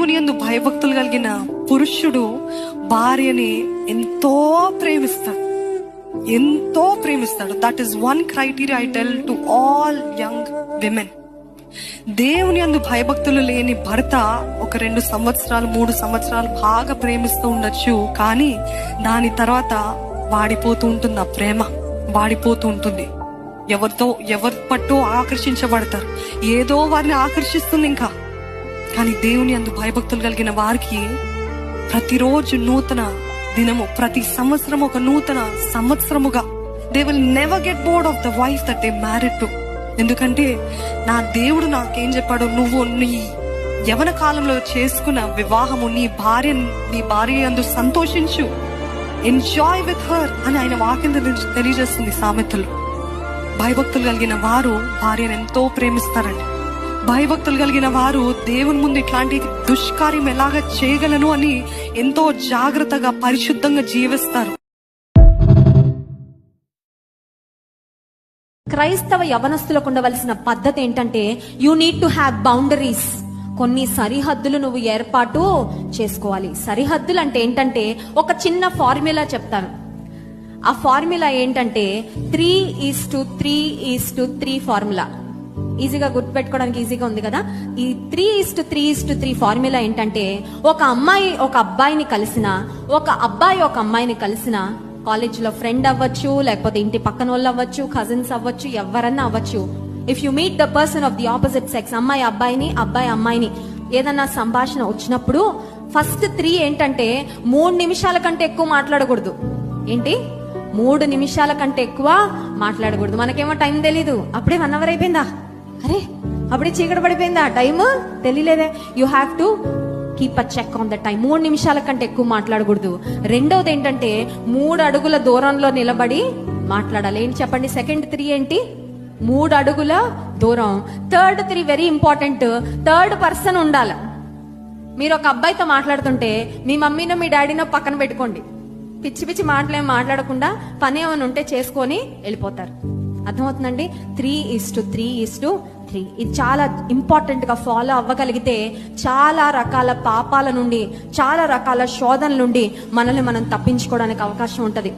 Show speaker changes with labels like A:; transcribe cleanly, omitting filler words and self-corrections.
A: దేవుని యందు భయభక్తులు కలిగిన పురుషుడు భార్యని ఎంతో ప్రేమిస్తాడు. That is one criteria I tell to all young women. దేవుని యందు భయభక్తులు లేని భర్త ఒక 2 సంవత్సరాలు 3 సంవత్సరాలు బాగా ప్రేమిస్తూ ఉండొచ్చు, కానీ దాని తర్వాత వాడిపోతూ ఉంటుంది. ఆ ప్రేమ వాడిపోతూ ఉంటుంది. ఎవరి పట్టు ఆకర్షించబడతారు, ఏదో వారిని ఆకర్షిస్తుంది ఇంకా. కానీ దేవుని యందు భయభక్తులు కలిగిన వారికి ప్రతిరోజు నూతన దినము, ప్రతి సంవత్సరం ఒక నూతన సంవత్సరముగా. They will never get bored of the wife that they married to. ఎందుకంటే నా దేవుడు నాకేం చెప్పాడు, నువ్వు నీ యవన కాలంలో చేసుకున్న వివాహము నీ భార్య యందు సంతోషించు, ఎంజాయ్ విత్ హర్ అని ఆయన వాక్యం తెలియజేస్తుంది సామెతలు. భయభక్తులు కలిగిన వారు భార్యను ఎంతో ప్రేమిస్తారండి. భయభక్తులు కలిగిన వారు దేవుని ముందు ఇట్లాంటి దుష్కార్యం ఎలాగ చేయగలను అని ఎంతో జాగ్రత్తగా పరిశుద్ధంగా జీవిస్తారు.
B: క్రైస్తవ యవనస్తులకు ఉండవలసిన పద్ధతి ఏంటంటే, you need to have boundaries. కొన్ని సరిహద్దులు నువ్వు ఏర్పాటు చేసుకోవాలి. సరిహద్దులు అంటే ఏంటంటే, ఒక చిన్న ఫార్ములా చెప్తాను. ఆ ఫార్ములా ఏంటంటే 3:3:3 ఫార్ములా. ఈజీగా గుర్తుపెట్టుకోవడానికి ఈజీగా ఉంది కదా. ఈ 3:3:3 ఫార్ములా ఏంటంటే, ఒక అమ్మాయి ఒక అబ్బాయిని కలిసిన, ఒక అబ్బాయి ఒక అమ్మాయిని కలిసిన, కాలేజీలో ఫ్రెండ్ అవ్వచ్చు, లేకపోతే ఇంటి పక్కన వాళ్ళు అవ్వచ్చు, కజిన్స్ అవ్వచ్చు, ఎవరన్నా అవ్వచ్చు. If you meet the person of the opposite sex, అమ్మాయి అబ్బాయిని, అబ్బాయి అమ్మాయిని ఏదన్నా సంభాషణ వచ్చినప్పుడు ఫస్ట్ 3 ఏంటంటే 3 నిమిషాల కంటే ఎక్కువ మాట్లాడకూడదు. ఏంటి? 3 నిమిషాల కంటే ఎక్కువ మాట్లాడకూడదు. మనకేమో టైం తెలీదు, అప్పుడే 1 అవర్ అయిపోయిందా, అరే అప్పుడే చీకటి పడిపోయిందా, టైం తెలియలేదే. You have to keep a check on the time. 3 నిమిషాల కంటే ఎక్కువ మాట్లాడకూడదు. రెండోది ఏంటంటే 3 అడుగుల దూరంలో నిలబడి మాట్లాడాలి. ఏంటి చెప్పండి? సెకండ్ 3 ఏంటి? 3 అడుగుల దూరం. Third 3 very important, third person ఉండాలి. మీరు ఒక అబ్బాయితో మాట్లాడుతుంటే మీ మమ్మీనో మీ డాడీనో పక్కన పెట్టుకోండి. పిచ్చి పిచ్చి మాటలేం మాట్లాడకుండా పని ఏమైనా ఉంటే చేసుకొని వెళ్ళిపోతారు. అర్థమవుతుందండి? 3:3:3. ఇది చాలా ఇంపార్టెంట్ గా ఫాలో అవ్వగలిగితే చాలా రకాల పాపాల నుండి, చాలా రకాల శోధనల నుండి మనల్ని మనం తప్పించుకోవడానికి అవకాశం ఉంటది.